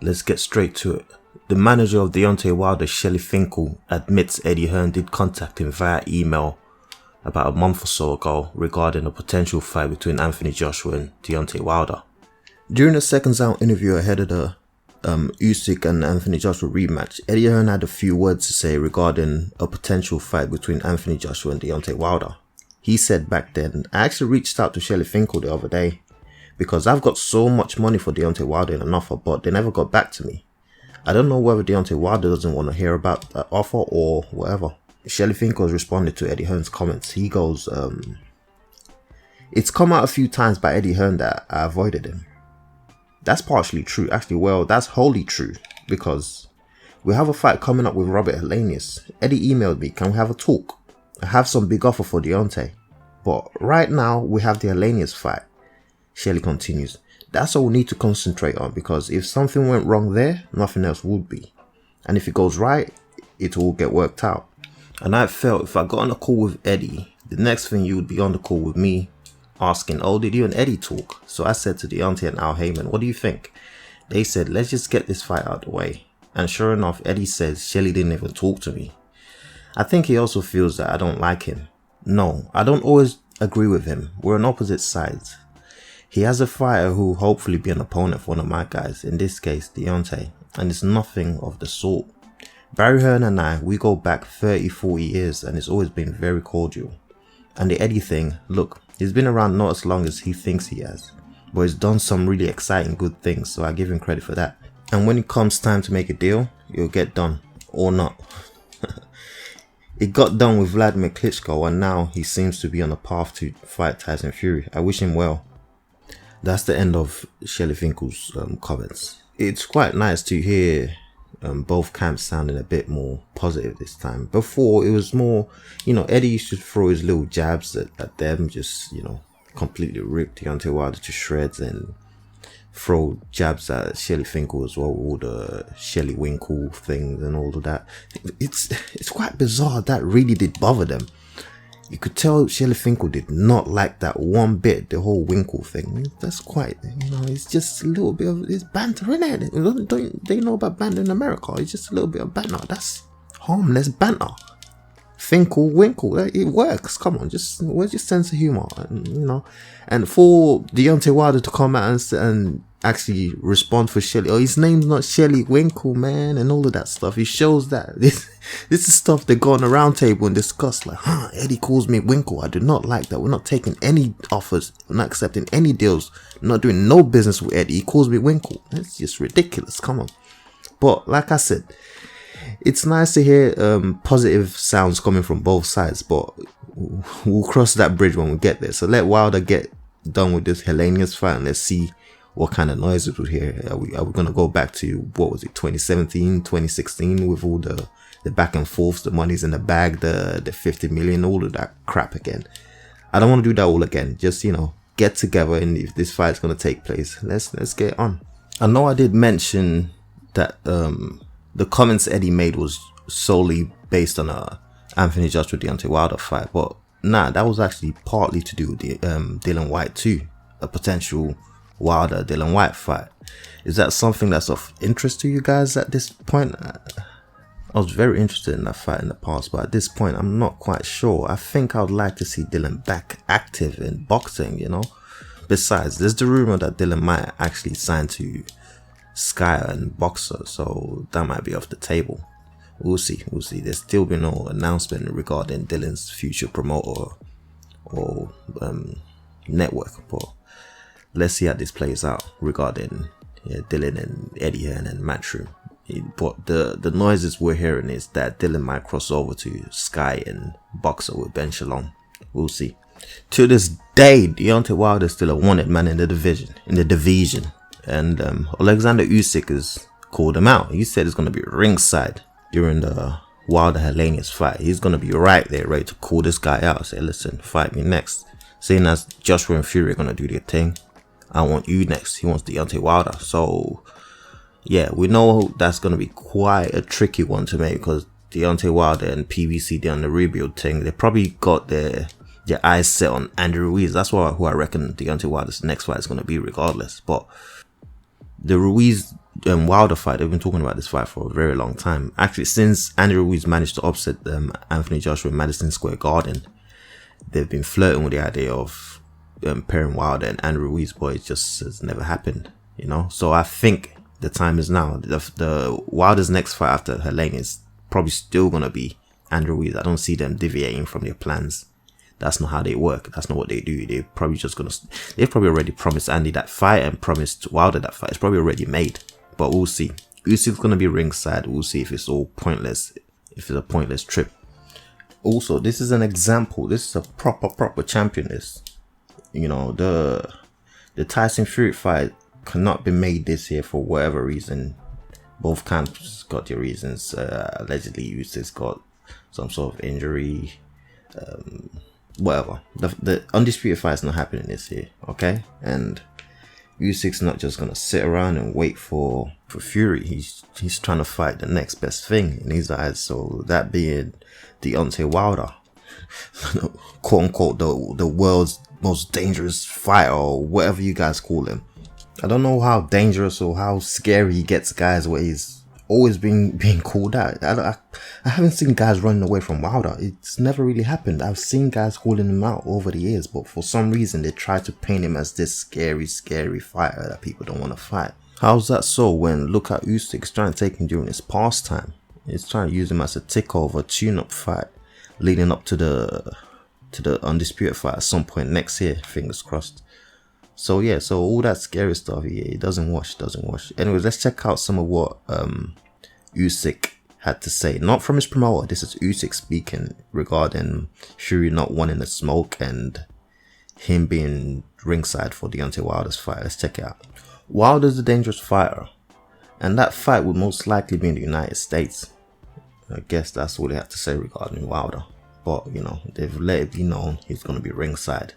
let's get straight to it. The manager of Deontay Wilder, Shelly Finkel, admits Eddie Hearn did contact him via email about a month or so ago regarding a potential fight between Anthony Joshua and Deontay Wilder. During the second round interview ahead of the Usyk and Anthony Joshua rematch, Eddie Hearn had a few words to say regarding a potential fight between Anthony Joshua and Deontay Wilder. He said back then, I actually reached out to Shelly Finkel the other day because I've got so much money for Deontay Wilder in an offer, but they never got back to me. I don't know whether Deontay Wilder doesn't want to hear about that offer or whatever. Shelly Finkel has responded to Eddie Hearn's comments. He goes, it's come out a few times by Eddie Hearn that I avoided him. That's partially true. Actually, well, that's wholly true because we have a fight coming up with Robert Helenius. Eddie emailed me, can we have a talk? I have some big offer for Deontay. But right now, we have the Helenius fight. Shelly continues, that's all we need to concentrate on because if something went wrong there, nothing else would be. And if it goes right, it will get worked out. And I felt if I got on a call with Eddie, the next thing you would be on the call with me asking, oh, did you and Eddie talk? So I said to Deontay and Al Heyman, what do you think? They said, let's just get this fight out of the way. And sure enough, Eddie says Shelly didn't even talk to me. I think he also feels that I don't like him. No, I don't always agree with him. We're on opposite sides. He has a fighter who will hopefully be an opponent for one of my guys, in this case Deontay, and it's nothing of the sort. Barry Hearn and I, we go back 30-40 years and it's always been very cordial. And the Eddie thing, look, he's been around not as long as he thinks he has, but he's done some really exciting good things, so I give him credit for that. And when it comes time to make a deal, it'll get done, or not. It got done with Vladimir Klitschko and now he seems to be on a path to fight Tyson Fury. I wish him well. That's the end of Shelly Finkel's comments. It's quite nice to hear both camps sounding a bit more positive this time. Before it was more, Eddie used to throw his little jabs at them, just, completely rip Deontay Wilder to shreds and throw jabs at Shelly Finkel as well, all the Shelly Winkle things and all of that. It's quite bizarre. That really did bother them. You could tell Shelly Finkel did not like that one bit, the whole Winkle thing. That's quite, it's just a little bit of, it's banter, innit? Don't they know about banter in America? It's just a little bit of banter. That's harmless banter. Finkel, Winkle, it works. Come on, where's your sense of humor? And for Deontay Wilder to come out and actually respond for Shelly, oh, his name's not Shelly Winkle, man, and all of that stuff. It shows that this is stuff they go on a round table and discuss, like, Eddie calls me Winkle. I do not like that. We're not taking any offers. We're not accepting any deals. I'm not doing no business with Eddie. He calls me Winkle. That's just ridiculous. Come on. But like I said, it's nice to hear positive sounds coming from both sides, but we'll cross that bridge when we get there. So let Wilder get done with this Helenius fight and let's see what kind of noises we hear. Are we going to go back to, 2017, 2016 with all the back and forths, the money's in the bag, the 50 million, all of that crap again? I don't want to do that all again. Just, get together, and if this fight's going to take place, let's get on. I know I did mention that the comments Eddie made was solely based on a Anthony Joshua Deontay Wilder fight, but nah, that was actually partly to do with the Dillian Whyte too, a potential Wilder Dillian Whyte fight. Is that something that's of interest to you guys at this point? I was very interested in that fight in the past, but at this point I'm not quite sure. I think I would like to see Dillian back active in boxing, Besides, there's the rumor that Dillian might actually sign to Sky and Boxer, so that might be off the table. We'll see. There's still been no announcement regarding Dillian's future promoter or network, but let's see how this plays out regarding Dillian and Eddie Hearn and Matchroom. But the noises we're hearing is that Dillian might cross over to Sky and Boxer with Ben Shalom. We'll see. To this day, Deontay Wilder is still a wanted man in the division. And Alexander Usyk has called him out. He said he's going to be ringside during the Wilder Helenius fight. He's going to be right there, ready to call this guy out. Say, listen, fight me next. Seeing as Joshua and Fury are going to do their thing, I want you next. He wants Deontay Wilder. So, yeah, we know that's going to be quite a tricky one to make because Deontay Wilder and PBC, they're on the rebuild thing. They probably got their eyes set on Andrew Ruiz. That's who I reckon Deontay Wilder's next fight is going to be regardless. But the Ruiz Wilder fight, they've been talking about this fight for a very long time. Actually, since Andy Ruiz managed to upset Anthony Joshua in Madison Square Garden, they've been flirting with the idea of pairing Wilder and Andy Ruiz, but it just has never happened, you know. So I think the time is now. The Wilder's next fight after Helenius is probably still gonna be Andy Ruiz. I don't see them deviating from their plans. That's not how they work. That's not what they do. They've probably already promised Andy that fight and promised Wilder that fight. It's probably already made, but we'll see. Usyk's gonna be ringside. We'll see if it's all pointless. If it's a pointless trip. Also, this is an example. This is a proper champion. This, you know, the Tyson Fury fight cannot be made this year for whatever reason. Both camps got their reasons. Allegedly, Usyk's got some sort of injury. Whatever. The undisputed fight is not happening this year, okay? And Usyk's not just gonna sit around and wait for Fury. He's trying to fight the next best thing in his eyes. So that being Deontay Wilder, quote unquote, the world's most dangerous fighter, or whatever you guys call him. I don't know how dangerous or how scary he gets guys where he's always being called out. I haven't seen guys running away from Wilder. It's never really happened. I've seen guys calling him out over the years, but for some reason they try to paint him as this scary fighter that people don't want to fight. How's that so when look at Usyk's trying to take him during his pastime? He's trying to use him as a tick-over tune-up fight leading up to the undisputed fight at some point next year, fingers crossed. So yeah, so all that scary stuff, yeah, it doesn't wash. Anyways, let's check out some of what Usyk had to say. Not from his promoter, this is Usyk speaking regarding Fury not wanting to smoke and him being ringside for Deontay Wilder's fight. Let's check it out. Wilder's a dangerous fighter, and that fight would most likely be in the United States. I guess that's all they had to say regarding Wilder. But, you know, they've let it be known he's going to be ringside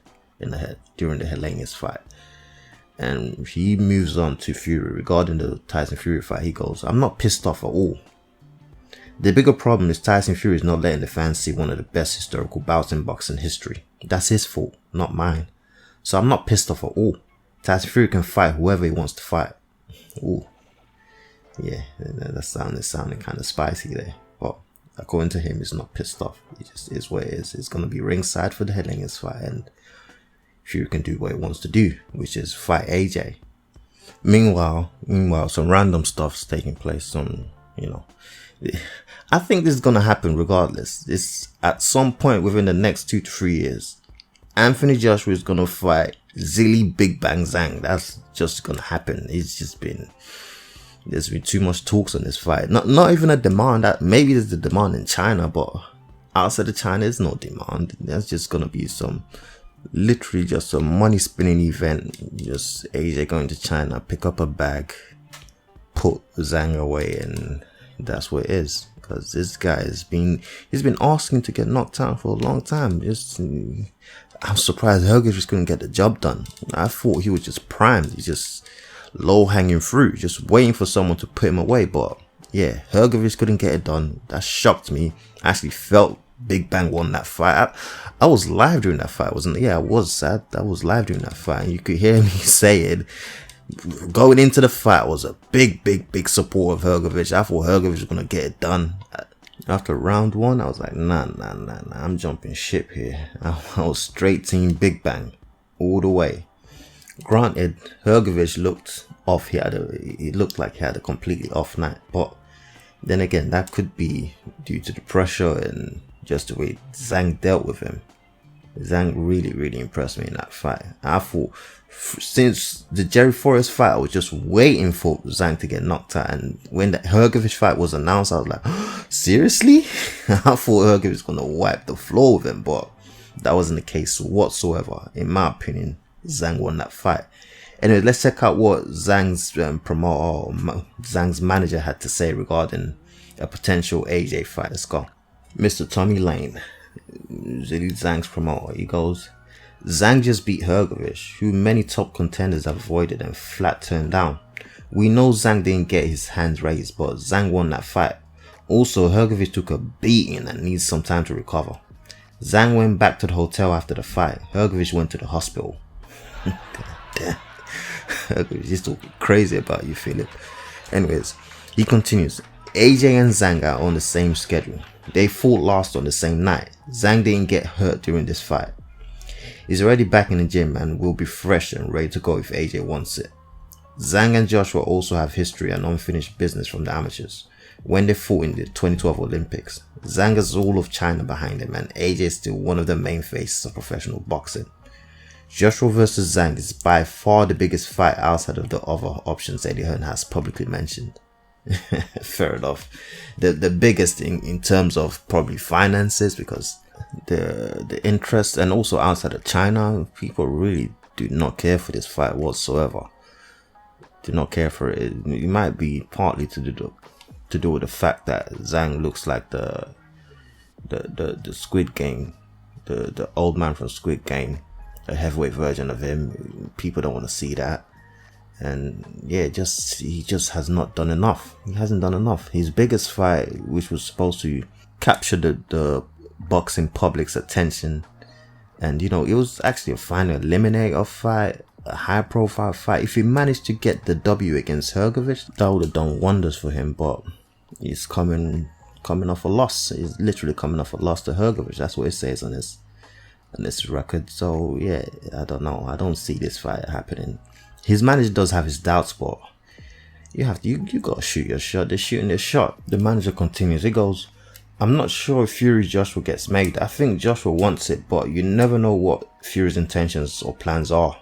during the Helenius fight. And he moves on to Fury. Regarding the Tyson Fury fight, he goes, I'm not pissed off at all. The bigger problem is Tyson Fury is not letting the fans see one of the best historical bouts in boxing history. That's his fault, not mine. So I'm not pissed off at all. Tyson Fury can fight whoever he wants to fight. Ooh. Yeah, that sounded kind of spicy there. But according to him, he's not pissed off. He just is what it is. It's going to be ringside for the Helenius fight, and Fury can do what he wants to do, which is fight AJ. Meanwhile, some random stuff's taking place. I think this is going to happen regardless. It's at some point within the next 2 to 3 years. Anthony Joshua is going to fight Zilly Big Bang Zhang. That's just going to happen. There's been too much talks on this fight. Not even a demand. Maybe there's a demand in China, but outside of China, there's no demand. There's just going to be literally just a money spinning event. Just AJ going to China, pick up a bag, put Zhang away, and that's what it is. Because this guy he's been asking to get knocked out for a long time. I'm surprised Hrgovic couldn't get the job done. I thought he was just primed. He's just low hanging fruit, just waiting for someone to put him away. But yeah, Hrgovic couldn't get it done. That shocked me. I actually felt Big Bang won that fight. I was live during that fight, wasn't it? Yeah, I was sad. I was live during that fight, and you could hear me saying, going into the fight, was a big support of Hrgovic. I thought Hrgovic was gonna get it done. After round 1, I was like, nah, I'm jumping ship here. I was straight team Big Bang all the way. Granted, Hrgovic looked off. He looked like he had a completely off night, but then again, that could be due to the pressure and just the way Zhang dealt with him. Zhang really impressed me in that fight. I thought since the Jerry Forrest fight, I was just waiting for Zhang to get knocked out, and when the Hrgovic fight was announced, I was like, seriously? I thought Hrgovic was gonna wipe the floor with him, but that wasn't the case whatsoever. In my opinion, Zhang won that fight. Anyway, let's check out what Zhang's promoter, or Zhang's manager, had to say regarding a potential AJ fight. Let's go. Mr. Tommy Lane, Zhang's promoter, he goes, Zhang just beat Hrgovic, who many top contenders have avoided and flat turned down. We know Zhang didn't get his hands raised, but Zhang won that fight. Also, Hrgovic took a beating and needs some time to recover. Zhang went back to the hotel after the fight. Hrgovic went to the hospital. God damn. Hrgovic is talking crazy about you, Philip. Anyways, he continues. AJ and Zhang are on the same schedule. They fought last on the same night. Zhang didn't get hurt during this fight. He's already back in the gym and will be fresh and ready to go if AJ wants it. Zhang and Joshua also have history and unfinished business from the amateurs when they fought in the 2012 Olympics. Zhang has all of China behind him and AJ is still one of the main faces of professional boxing. Joshua vs Zhang is by far the biggest fight outside of the other options Eddie Hearn has publicly mentioned. Fair enough. The biggest in terms of probably finances, because the interest, and also outside of China, people really do not care for this fight whatsoever. Do not care for it. It might be partly to do with the fact that Zhang looks like the Squid Game, the old man from Squid Game, a heavyweight version of him. People don't want to see that. And yeah, he just has not done enough. He hasn't done enough. His biggest fight, which was supposed to capture the boxing public's attention, and it was actually a final eliminator fight, a high profile fight. If he managed to get the W against Hrgovic, that would have done wonders for him. But he's coming off a loss. He's literally coming off a loss to Hrgovic. That's what it says on this record. So yeah, I don't know. I don't see this fight happening. His manager does have his doubts, but you gotta shoot your shot. They're shooting their shot. The manager continues. He goes, I'm not sure if Fury Joshua gets made. I think Joshua wants it, but you never know what Fury's intentions or plans are.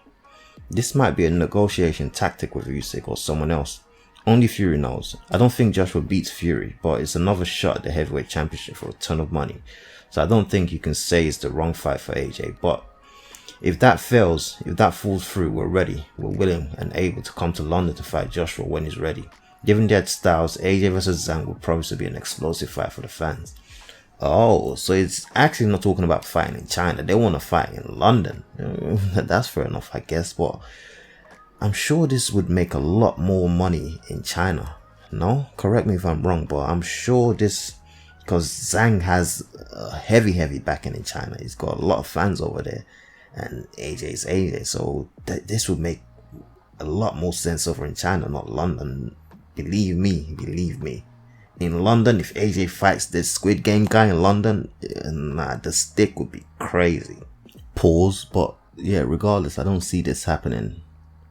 This might be a negotiation tactic with Usyk or someone else. Only Fury knows. I don't think Joshua beats Fury, but it's another shot at the heavyweight championship for a ton of money. So I don't think you can say it's the wrong fight for AJ, but if that fails, if that falls through, we're ready, we're willing and able to come to London to fight Joshua when he's ready. Given their styles, AJ vs Zhang will probably be an explosive fight for the fans. Oh, so it's actually not talking about fighting in China. They want to fight in London. That's fair enough, I guess, but I'm sure this would make a lot more money in China. No? Correct me if I'm wrong, but I'm sure this, because Zhang has a heavy backing in China. He's got a lot of fans over there. And AJ's AJ, so this would make a lot more sense over in China, not London. Believe me. In London, if AJ fights this Squid Game guy in London, the stick would be crazy. Pause, but yeah, regardless, I don't see this happening.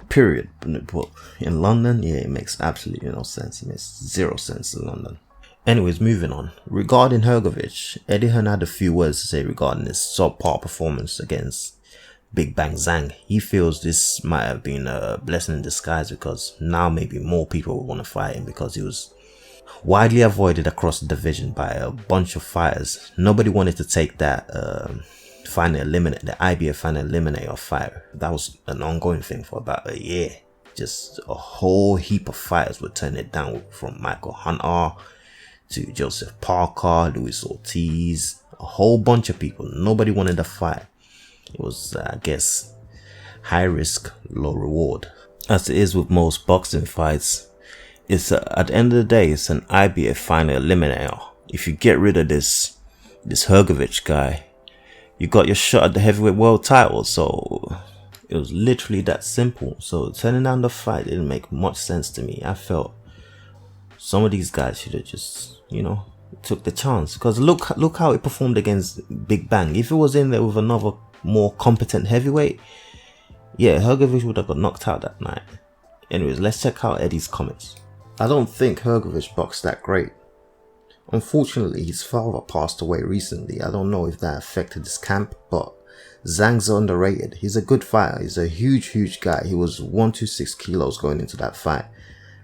Period. But in London, yeah, it makes absolutely no sense. It makes zero sense in London. Anyways, moving on. Regarding Hrgovic, Eddie Hearn had a few words to say regarding his subpar performance against Big Bang Zhang. He feels this might have been a blessing in disguise, because now maybe more people will want to fight him, because he was widely avoided across the division by a bunch of fighters. Nobody wanted to take that the IBF final eliminator fight. That was an ongoing thing for about a year. Just a whole heap of fighters would turn it down, from Michael Hunter to Joseph Parker, Luis Ortiz, a whole bunch of people. Nobody wanted to fight. It was, I guess, high risk, low reward. As it is with most boxing fights, it's at the end of the day, it's an IBF final eliminator. If you get rid of this Hrgovic guy, you got your shot at the heavyweight world title. So it was literally that simple. So turning down the fight didn't make much sense to me. I felt some of these guys should have just, took the chance. Because look how it performed against Big Bang. If it was in there with another more competent heavyweight, yeah, Hrgovic would have got knocked out that night. Anyways, let's check out Eddie's comments. I don't think Hrgovic boxed that great. Unfortunately, his father passed away recently. I don't know if that affected his camp, but Zhang's underrated. He's a good fighter. He's a huge guy. He was 126 kilos going into that fight.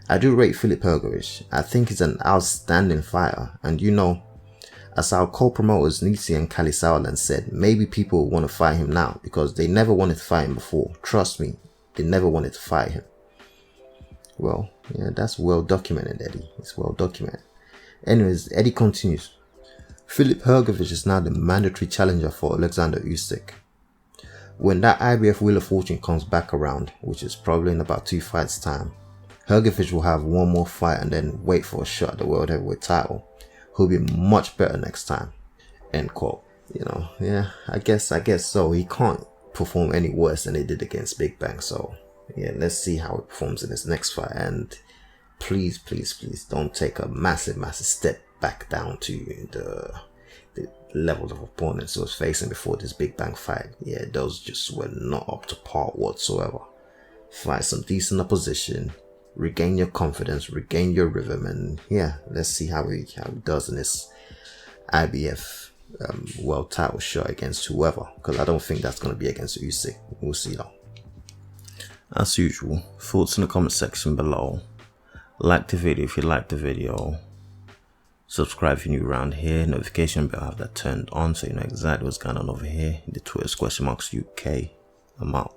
I do rate Filip Hrgovic. I think he's an outstanding fighter, and as our co-promoters Nisi and Kali Sauerland said, maybe people want to fight him now because they never wanted to fight him before. Trust me, they never wanted to fight him. Well, yeah, that's well documented, Eddie. It's well documented. Anyways, Eddie continues. Filip Hrgovic is now the mandatory challenger for Alexander Usyk. When that IBF Wheel of Fortune comes back around, which is probably in about 2 fights time, Hrgovic will have one more fight and then wait for a shot at the world heavyweight title. He'll be much better next time. End quote. Yeah, I guess so. He can't perform any worse than he did against Big Bang. So yeah, let's see how he performs in his next fight. And please don't take a massive step back down to the level of opponents he was facing before this Big Bang fight. Yeah, those just were not up to par whatsoever. Fight some decent opposition, regain your confidence, regain your rhythm, and yeah, let's see how he does in this IBF world title shot against whoever, because I don't think that's going to be against Usyk. We'll see though. As usual, thoughts in the comment section below. Like the video if you liked the video. Subscribe if you're new around here. Notification bell, have that turned on so you know exactly what's going on over here. The Twitter !UK. I'm out.